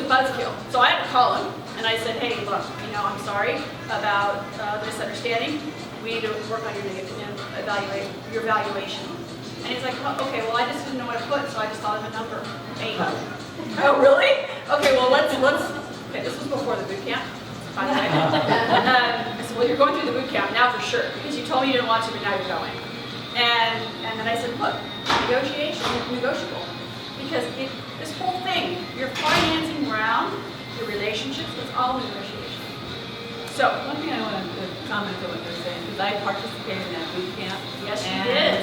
buzzkill. So I had to call him, and I said, hey, look, I'm sorry about the misunderstanding. We need to work on your valuation. And he's like, oh, okay, well, I just didn't know what to put, so I just thought of a number, 8. Oh, really? Okay, well, okay, this was before the boot camp, by the way. I said, well, you're going through the boot camp now for sure, because you told me you didn't want to, but now you're going. And then I said, look, negotiation is negotiable. Because this whole thing, your financing round, your relationships, it's all negotiation. So, one thing I want to comment on what you're saying, because I participated in that boot camp. Yes, you did.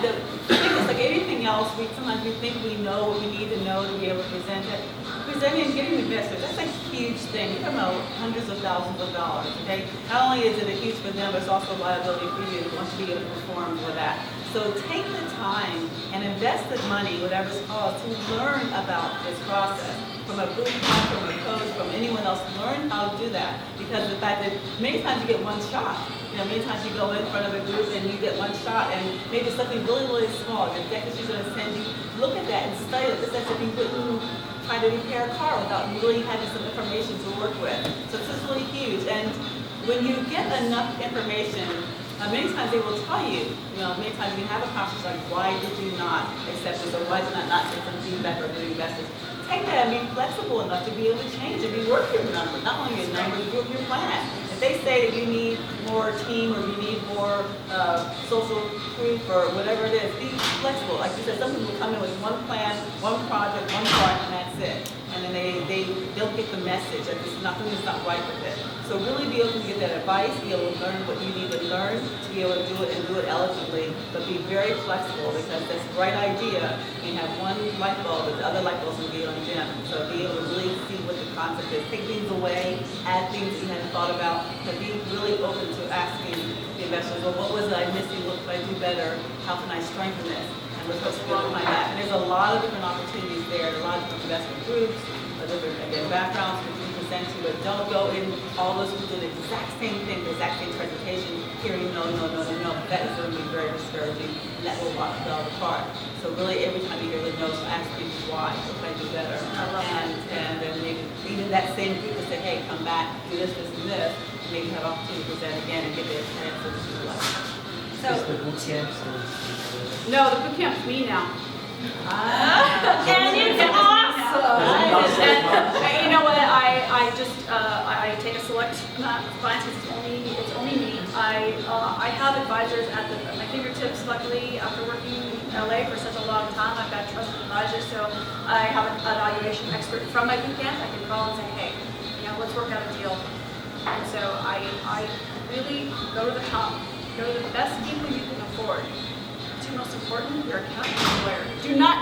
The thing is, like anything else, sometimes we think we know what we need to know to be able to present it. Presenting and getting investors, that's a huge thing. You're talking about hundreds of thousands of dollars, okay? Not only is it a huge for them, but it's also a liability for you who wants to be able to perform with that. So take the time and invest the money, whatever it's called, to learn about this process. From a boot camp, from a coach, from anyone else, learn how to do that. Because the fact that many times you get one shot. Many times you go in front of a group and you get one shot, and maybe something really, really small. The deck that she's going to send you, look at that and study it. This is if you couldn't try to repair a car without really having some information to work with. So this is really huge. And when you get enough information, many times they will tell you, many times we have a conversation like, why did you not accept this, or why did I not get some feedback or good investors? Take that and be flexible enough to be able to change and be work your number, not only your number, but your plan. If they say that you need more team or you need more social proof or whatever it is, be flexible. Like you said, some people come in with one plan, one project, one part, and that's it. And then they don't get the message that nothing is not right with it. So really be able to get that advice, be able to learn what you need to learn, to be able to do it and do it elegantly, but be very flexible because that's a bright idea. You have one light bulb, but the other light bulbs will be on dim. So be able to really see what the concept is. Take things away, add things that you hadn't thought about, but be really open to asking the investors, well, what was I missing? What could I do better? How can I strengthen this? And what's supposed to go behind that? And there's a lot of different opportunities there, a lot of different investment groups, different, again, backgrounds that you present to, but don't go in all those who do the exact same thing, the exact same presentation, hearing no. That is going to be very discouraging, and that will knock it all apart. So really, every time you hear the no, so ask people why, what can I do better? And then maybe even that same group will say, hey, come back, do this, and this, and maybe have opportunity to present again and get their answers to the life. So, the boot camp no, the boot camp's me now. And it's awesome. And you know what? I take a select amount of clients because it's only me. I have advisors at my fingertips. Luckily, after working in LA for such a long time, I've got trusted advisors. So I have an evaluation expert from my boot camp. I can call and say, hey, let's work out a deal. And so I really go to the top, go to the best people you can afford. Most important, your accountant and lawyer. Do not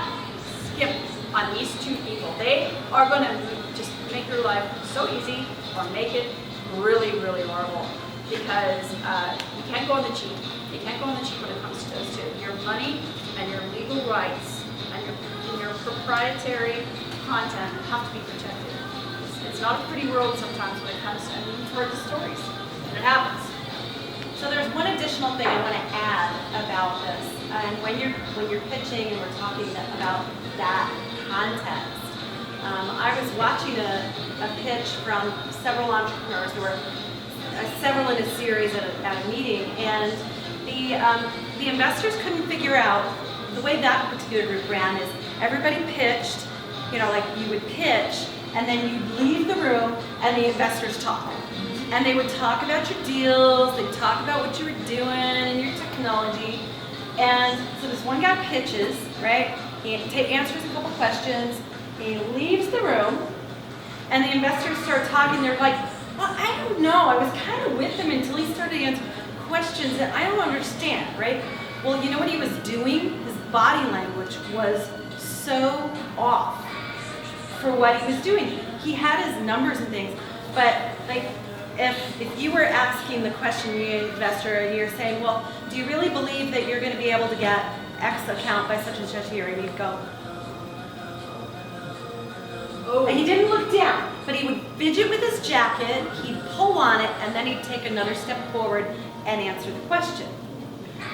skip on these two people. They are going to just make your life so easy or make it really, really horrible because you can't go on the cheap. You can't go on the cheap when it comes to those two. Your money and your legal rights and your proprietary content have to be protected. It's not a pretty world sometimes when it comes to, you've heard the stories, and it happens. So there's one additional thing I want to add about this. And when you're pitching and we're talking about that context, I was watching a pitch from several entrepreneurs. There were several in a series at a meeting, and the investors couldn't figure out the way that particular group ran. Is everybody pitched, like you would pitch, and then you'd leave the room, and the investors talk. And they would talk about your deals, they'd talk about what you were doing and your technology. And so this one guy pitches, right? He answers a couple questions, he leaves the room, and the investors start talking. They're like, well, I don't know. I was kind of with him until he started answering questions that I don't understand, right? Well, you know what he was doing? His body language was so off for what he was doing. He had his numbers and things, but like, if you were asking the question, you investor, and you're saying, well, do you really believe that you're going to be able to get X account by such and such year? And you'd go, oh. And he didn't look down, but he would fidget with his jacket, he'd pull on it, and then he'd take another step forward and answer the question.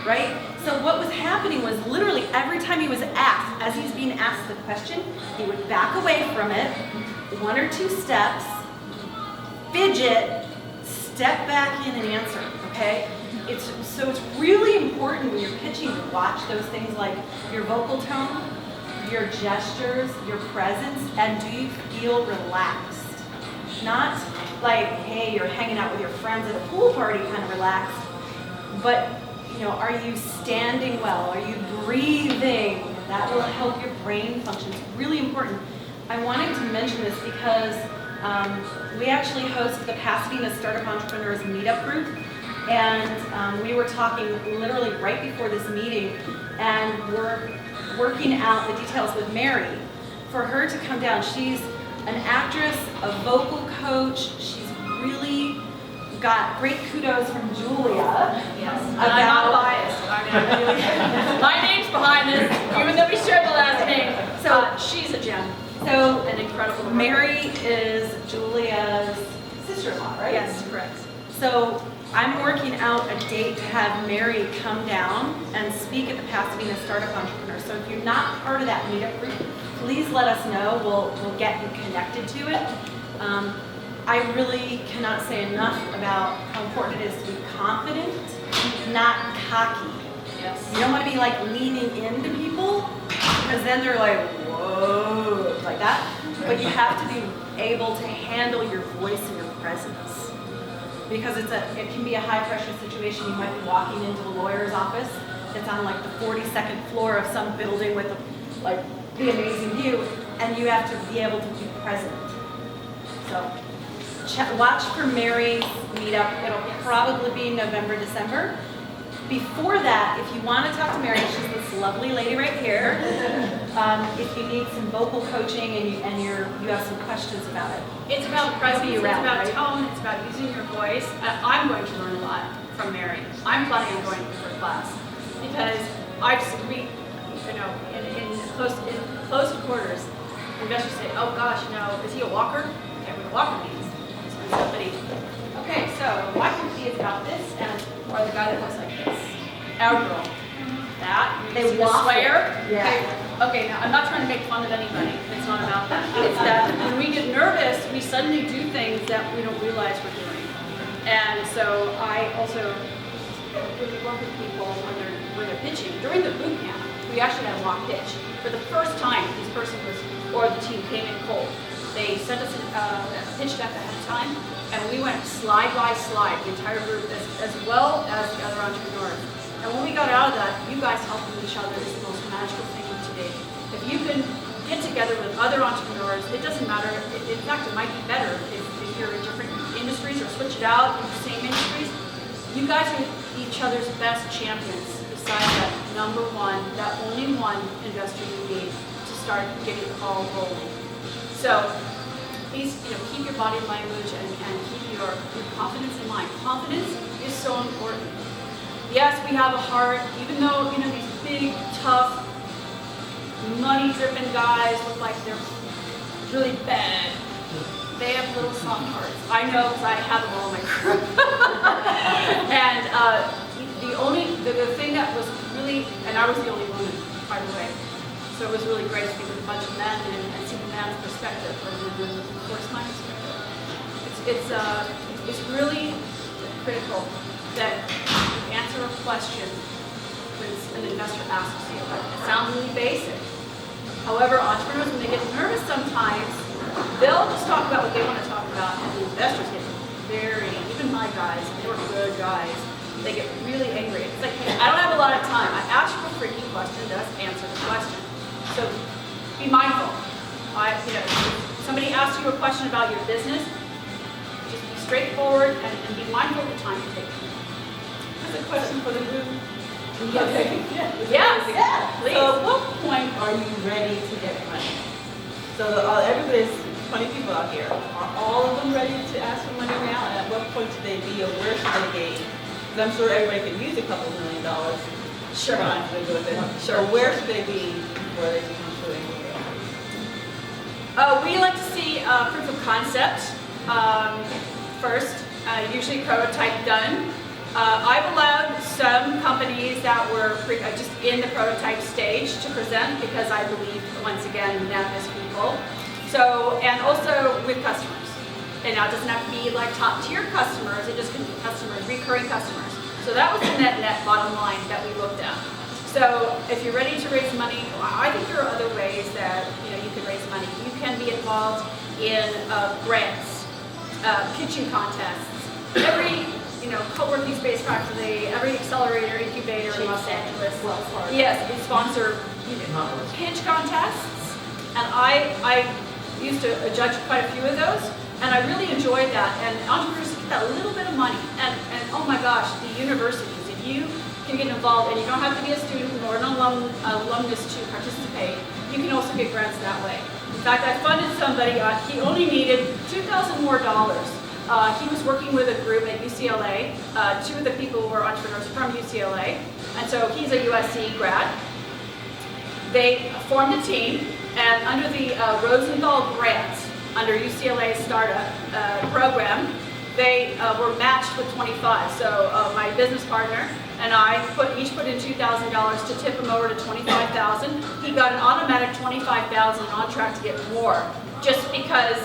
right? So what was happening was literally every time he was asked, as he's being asked the question, he would back away from it, 1 or 2 steps, fidget, step back in and answer, okay? So it's really important when you're pitching to watch those things like your vocal tone, your gestures, your presence, and do you feel relaxed? Not like, hey, you're hanging out with your friends at a pool party kind of relaxed, but are you standing well? Are you breathing? That will help your brain function. It's really important. I wanted to mention this because we actually host the Pasadena Startup Entrepreneurs Meetup Group, and we were talking literally right before this meeting, and we're working out the details with Mary for her to come down. She's an actress, a vocal coach. She's really got great kudos from Julia. Yes, and I'm not biased. I mean, I'm really, my name's behind this, even though we share the last name. So she's a gem. So An incredible woman. Mary is Julia's sister-in-law, right? Yes, correct. So I'm working out a date to have Mary come down and speak at the Pasadena Startup Entrepreneur. So if you're not part of that meetup group, please let us know. We'll get you connected to it. I really cannot say enough about how important it is to be confident, not cocky. Yes. You don't want to be like leaning into people because then they're like, whoa, like that. But you have to be able to handle your voice and your presence. Because it can be a high pressure situation. You might be walking into a lawyer's office that's on like the 42nd floor of some building with the amazing view, and you have to be able to be present. So watch for Mary's meetup. It'll probably be November, December. Before that, if you want to talk to Mary, she's this lovely lady right here. If you need some vocal coaching and you have some questions about it. It's about presence, it's around, about right? tone, it's about using your voice. I'm going to learn a lot from Mary. I'm planning on going to her class because in close quarters, investors say, oh gosh, is he a walker? Okay, what a walker means. It's when somebody, okay, so my company is about this, or the guy that looks like this. Our girl. That, They the waffle. swayer. Yeah. Okay, now I'm not trying to make fun of anybody. It's not about that. It's that when we get nervous, we suddenly do things that we don't realize we're doing. And so I also really work with people when they're pitching. During the boot camp, we actually had a mock pitch. For the first time, this person or the team came in cold. They sent us a pitch deck ahead of time, and we went slide by slide, the entire group, as well as the other entrepreneurs. And when we got out of that, you guys helping each other is the most magical thing to do. If you can get together with other entrepreneurs, it doesn't matter. In fact, it might be better if you're in different industries or switch it out in the same industries. You guys are each other's best champions besides that only one investor you need to start getting the ball rolling. So please keep your body language and keep your confidence in mind. Confidence is so important. Yes, we have a heart, even though, these big, tough, money-driven guys look like they're really bad. They have little soft hearts. I know because I have them all in my group. And the thing that was really, and I was the only woman, by the way, so it was really great to speak with a bunch of men and see the man's perspective rather than, of course, my perspective. It's really critical that you answer a question when an investor asks you. It sounds really basic. However, entrepreneurs, when they get nervous sometimes, they'll just talk about what they want to talk about, and the investors get even my guys, and they were good guys, they get really angry. It's like, hey, I don't have a lot of time. I asked you a freaking question, just answer the question. So be mindful. If somebody asks you a question about your business, just be straightforward and be mindful of the time you take. That's a question for the group. Yes. Yes. Yeah, please. So at what point are you ready to get money? So everybody's 20 people out here. Are all of them ready to ask for money now? And at what point should they be, or where should they be? Because I'm sure everybody can use a couple $1 million. Sure. With it. Sure. So where should they be before they become truly We like to see proof of concept first, usually prototype done. I've allowed some companies that were just in the prototype stage to present because I believe, once again, in them as people. So, and also with customers. And now it doesn't have to be like top tier customers, it just can be customers, recurring customers. So that was the net bottom line that we looked at. So if you're ready to raise money, I think there are other ways that you can raise money. You can be involved in grants, pitching contests. Every co-working space practically, every accelerator, incubator in Los Angeles. Yes, we sponsor pitch contests, and I used to judge quite a few of those, and I really enjoyed that. And entrepreneurs get that little bit of money, and oh my gosh, the universities, if you can get involved, and you don't have to be a student or an alumnus to participate, you can also get grants that way. In fact, I funded somebody, he only needed $2,000 more. He was working with a group at UCLA. Two of the people were entrepreneurs from UCLA, and so he's a USC grad. They formed a team, and under the Rosenthal grant, under UCLA's startup program, they were matched with 25. So my business partner and I each put in $2,000 to tip him over to $25,000. He got an automatic $25,000 on track to get more, just because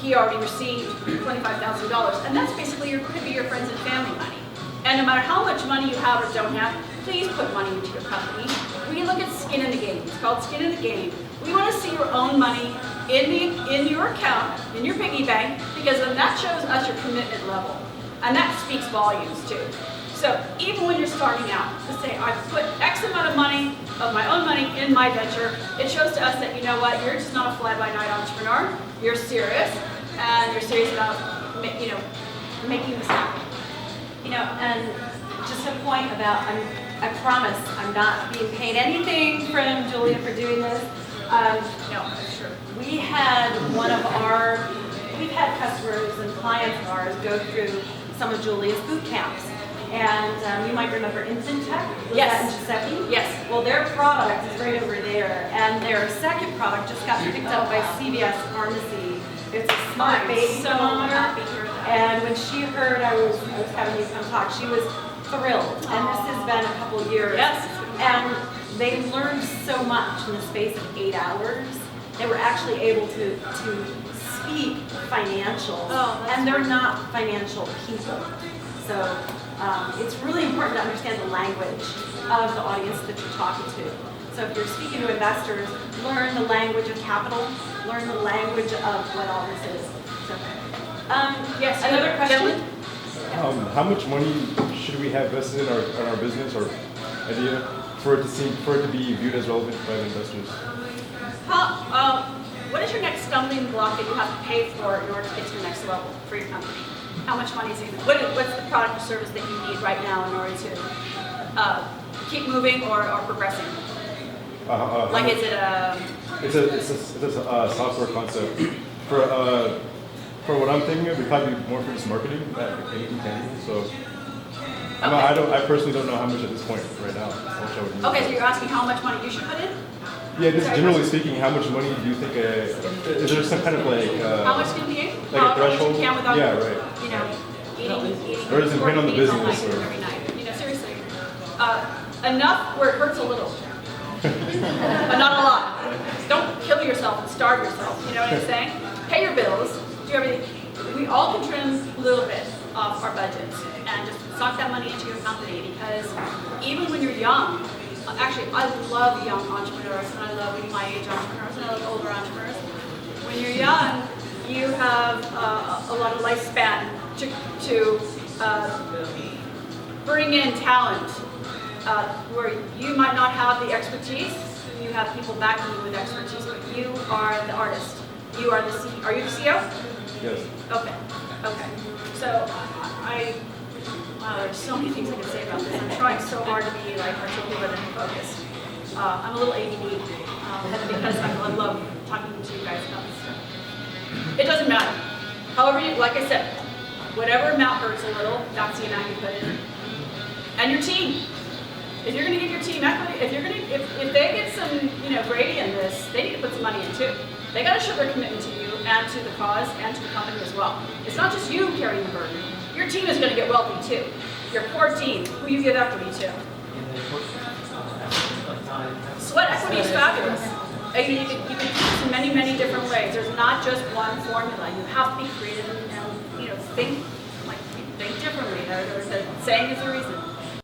he already received $25,000. And that's basically could be your friends and family money. And no matter how much money you have or don't have, please put money into your company. We look at skin in the game. It's called skin in the game. We want to see your own money in your account, in your piggy bank, because then that shows us your commitment level. And that speaks volumes too. So even when you're starting out, to say, I put X amount of money, of my own money in my venture, it shows to us that, you know what, you're just not a fly-by-night entrepreneur. You're serious, and you're serious about, making this happen. And just a point about, I promise I'm not being paid anything from Julia for doing this. No, sure. We've had customers and clients of ours go through some of Julia's boot camps. And you might remember Infant Tech. Was Yes. that in Giuseppe? Yes. Well, their product is right over there. And their second product just got picked up by CVS Pharmacy. It's a smart baby so thermometer. happy to hear that. And when she heard I was having you come talk, she was thrilled. And this has been a couple years. Yes. And they learned so much in the space of 8 hours. They were actually able to speak financials, Oh, that's and they're not financial people. So it's really important to understand the language of the audience that you're talking to. So if you're speaking to investors, learn the language of capital, learn the language of what all this is. So, Yes, another question? gentlemen? How much money should we have vested in our business or idea for it to be viewed as relevant by the investors? What is your next stumbling block that you have to pay for in order to get to the next level for your company? How much money is it? What's the product or service that you need right now in order to keep moving or progressing? Like, is it a... It's a software concept. For what I'm thinking of, it'd probably be more for just marketing than anything tangible. So I personally don't know how much at this point right now. Okay, so you're asking how much money you should put in? Yeah, just generally speaking, how much money do you think? Is there some kind of like? How much can be in? Like a How much threshold? you can without, Yeah, right. eating. Or does it depend on the meat all business, night, or- every night. Seriously. Enough where it hurts a little, but not a lot. Don't kill yourself and starve yourself. You know what I'm saying? Pay your bills, do everything. We all can trim a little bit off our budgets and just suck that money into your company, because even when you're young, actually, I love young entrepreneurs, and I love my age entrepreneurs, and I love older entrepreneurs. When you're young, you have a lot of lifespan to bring in talent where you might not have the expertise. You have people backing you with expertise, but you are the artist. You are the CEO. Are you the CEO? Yes. Okay. So there's so many things I can say about this. I'm trying so hard to be like articulate and focused. I'm a little ADD because I love talking to you guys about this stuff. It doesn't matter. However, like I said, whatever amount hurts a little, that's the amount you put in. And your team. If you're going to give your team equity, if they get some gravy in this, they need to put some money in too. They got to show their commitment to you and to the cause and to the company as well. It's not just you carrying the burden. Your team is going to get wealthy too. your core team, who you give equity to. In the course of time. Sweat equity is fabulous. You can do this in many, many different ways. There's not just one formula. You have to be creative and think differently. There's a saying is a reason.